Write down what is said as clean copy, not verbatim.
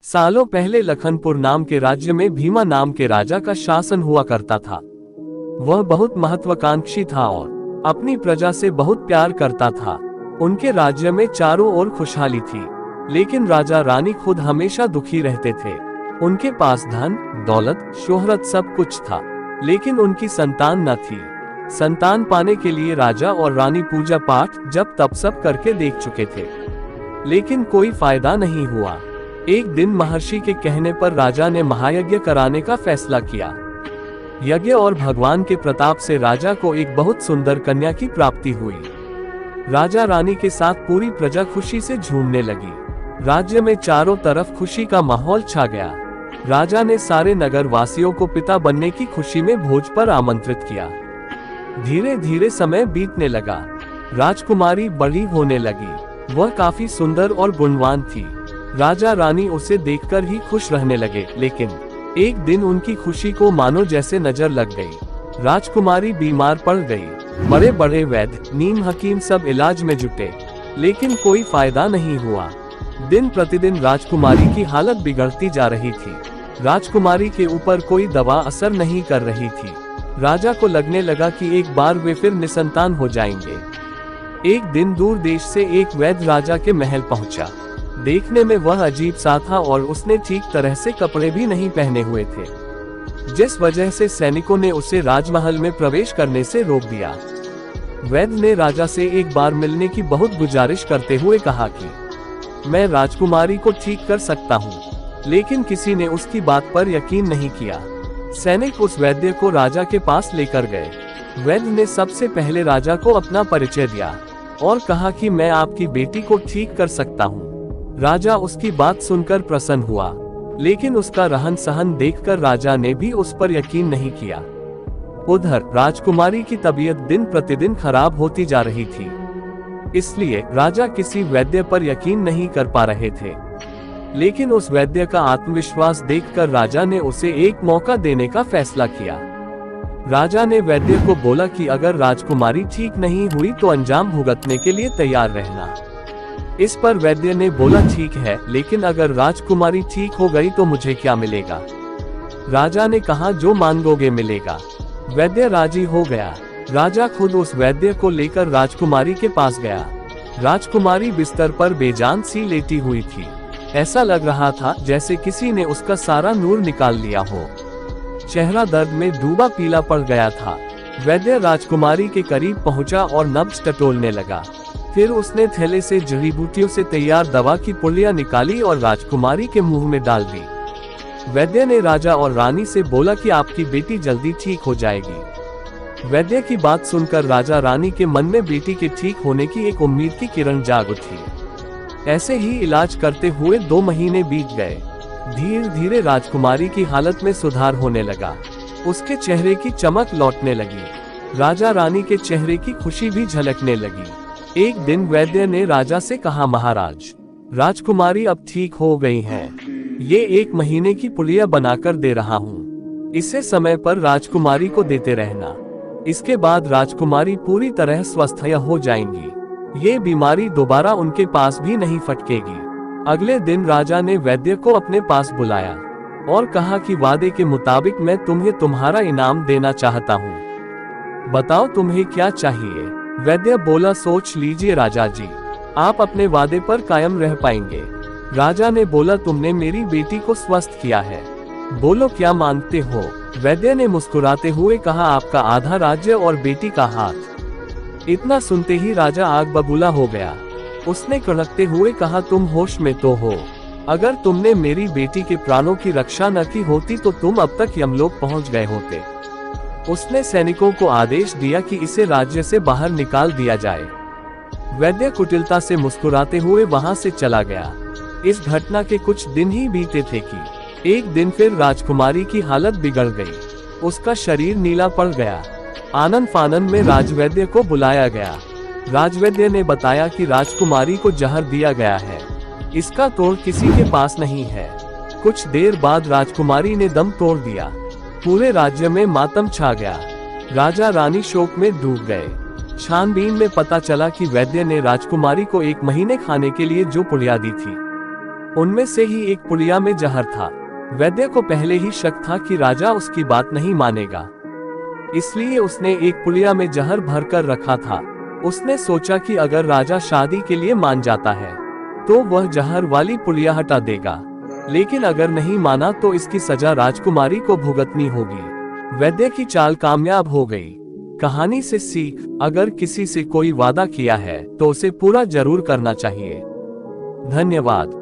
सालों पहले लखनपुर नाम के राज्य में भीमा नाम के राजा का शासन हुआ करता था। वह बहुत महत्वाकांक्षी था और अपनी प्रजा से बहुत प्यार करता था। उनके राज्य में चारों ओर खुशहाली थी, लेकिन राजा रानी खुद हमेशा दुखी रहते थे। उनके पास धन, दौलत, शोहरत सब कुछ था, लेकिन उनकी संतान न थी। संतान पाने के लिए राजा और रानी पूजा पाठ जप तप सब करके देख चुके थे, लेकिन कोई फायदा नहीं हुआ। एक दिन महर्षि के कहने पर राजा ने महायज्ञ कराने का फैसला किया। यज्ञ और भगवान के प्रताप से राजा को एक बहुत सुंदर कन्या की प्राप्ति हुई। राजा रानी के साथ पूरी प्रजा खुशी से झूमने लगी। राज्य में चारों तरफ खुशी का माहौल छा गया। राजा ने सारे नगर वासियों को पिता बनने की खुशी में भोज पर आमंत्रित किया। धीरे धीरे समय बीतने लगा। राजकुमारी बड़ी होने लगी। वह काफी सुंदर और गुणवान थी। राजा रानी उसे देखकर ही खुश रहने लगे, लेकिन एक दिन उनकी खुशी को मानो जैसे नजर लग गई। राजकुमारी बीमार पड़ गई। बड़े बड़े वैद्य, नीम हकीम सब इलाज में जुटे, लेकिन कोई फायदा नहीं हुआ। दिन प्रतिदिन राजकुमारी की हालत बिगड़ती जा रही थी। राजकुमारी के ऊपर कोई दवा असर नहीं कर रही थी। राजा को लगने लगा कि एक बार वे फिर निसंतान हो जाएंगे। एक दिन दूर देश से एक वैद्य राजा के महल पहुंचा। देखने में वह अजीब सा था और उसने ठीक तरह से कपड़े भी नहीं पहने हुए थे, जिस वजह से सैनिकों ने उसे राजमहल में प्रवेश करने से रोक दिया। वैद्य ने राजा से एक बार मिलने की बहुत गुजारिश करते हुए कहा कि मैं राजकुमारी को ठीक कर सकता हूँ, लेकिन किसी ने उसकी बात पर यकीन नहीं किया। सैनिक उस वैद्य को राजा के पास लेकर गए। वैद्य ने सबसे पहले राजा को अपना परिचय दिया और कहा कि मैं आपकी बेटी को ठीक कर सकता हूँ। राजा उसकी बात सुनकर प्रसन्न हुआ, लेकिन उसका रहन सहन देखकर राजा ने भी उस पर यकीन नहीं किया। उधर राजकुमारी की तबीयत दिन प्रतिदिन खराब होती जा रही थी, इसलिए राजा किसी वैद्य पर यकीन नहीं कर पा रहे थे। लेकिन उस वैद्य का आत्मविश्वास देखकर राजा ने उसे एक मौका देने का फैसला किया। राजा ने वैद्य को बोला कि अगर राजकुमारी ठीक नहीं हुई तो अंजाम भुगतने के लिए तैयार रहना। इस पर वैद्य ने बोला ठीक है, लेकिन अगर राजकुमारी ठीक हो गई तो मुझे क्या मिलेगा? राजा ने कहा जो मांगोगे मिलेगा। वैद्य राजी हो गया। राजा खुद उस वैद्य को लेकर राजकुमारी के पास गया। राजकुमारी बिस्तर पर बेजान सी लेटी हुई थी। ऐसा लग रहा था जैसे किसी ने उसका सारा नूर निकाल लिया हो। चेहरा दर्द में डूबा पीला पड़ गया था। वैद्य राजकुमारी के करीब पहुंचा और नब्ज टटोलने लगा। फिर उसने थैले से जड़ी बूटियों से तैयार दवा की पुड़िया निकाली और राजकुमारी के मुंह में डाल दी। वैद्य ने राजा और रानी से बोला कि आपकी बेटी जल्दी ठीक हो जाएगी। वैद्य की बात सुनकर राजा रानी के मन में बेटी के ठीक होने की एक उम्मीद की किरण जाग उठी। ऐसे ही इलाज करते हुए 2 महीने बीत गए। धीरे धीरे राजकुमारी की हालत में सुधार होने लगा। उसके चेहरे की चमक लौटने लगी। राजा रानी के चेहरे की खुशी भी झलकने लगी। एक दिन वैद्य ने राजा से कहा, महाराज, राजकुमारी अब ठीक हो गई हैं। ये 1 महीने की पुड़िया बनाकर दे रहा हूँ। इसे समय पर राजकुमारी को देते रहना। इसके बाद राजकुमारी पूरी तरह स्वस्थ हो जाएंगी। ये बीमारी दोबारा उनके पास भी नहीं फटकेगी। अगले दिन राजा ने वैद्य को अपने पास बुलाया और कहा कि वादे के मुताबिक मैं तुम्हें तुम्हारा इनाम देना चाहता हूँ। बताओ तुम्हें क्या चाहिए? वैद्य बोला, सोच लीजिए राजा जी, आप अपने वादे पर कायम रह पाएंगे। राजा ने बोला, तुमने मेरी बेटी को स्वस्थ किया है, बोलो क्या मांगते हो? वैद्य ने मुस्कुराते हुए कहा, आपका आधा राज्य और बेटी का हाथ। इतना सुनते ही राजा आग बबूला हो गया। उसने कड़कते हुए कहा, तुम होश में तो हो? अगर तुमने मेरी बेटी के प्राणों की रक्षा न की होती तो तुम अब तक यमलोक पहुंच गए होते। उसने सैनिकों को आदेश दिया कि इसे राज्य से बाहर निकाल दिया जाए। वैद्य कुटिलता से मुस्कुराते हुए वहां से चला गया। इस घटना के कुछ दिन ही बीते थे कि एक दिन फिर राजकुमारी की हालत बिगड़ गई। उसका शरीर नीला पड़ गया। आनन फानन में राजवैद्य को बुलाया गया। राजवैद्य ने बताया कि राजकुमारी को जहर दिया गया है। इसका तोड़ किसी के पास नहीं है। कुछ देर बाद राजकुमारी ने दम तोड़ दिया। पूरे राज्य में मातम छा गया। राजा रानी शोक में डूब गए। छानबीन में पता चला कि वैद्य ने राजकुमारी को 1 महीने खाने के लिए जो पुड़िया दी थी, उनमें से ही एक पुड़िया में जहर था। वैद्य को पहले ही शक था कि राजा उसकी बात नहीं मानेगा, इसलिए उसने एक पुड़िया में जहर भरकर रखा था। उसने सोचा कि अगर राजा शादी के लिए मान जाता है तो वह जहर वाली पुड़िया हटा देगा, लेकिन अगर नहीं माना तो इसकी सजा राजकुमारी को भुगतनी होगी। वैद्य की चाल कामयाब हो गई। कहानी से सीख, अगर किसी से कोई वादा किया है तो उसे पूरा जरूर करना चाहिए। धन्यवाद।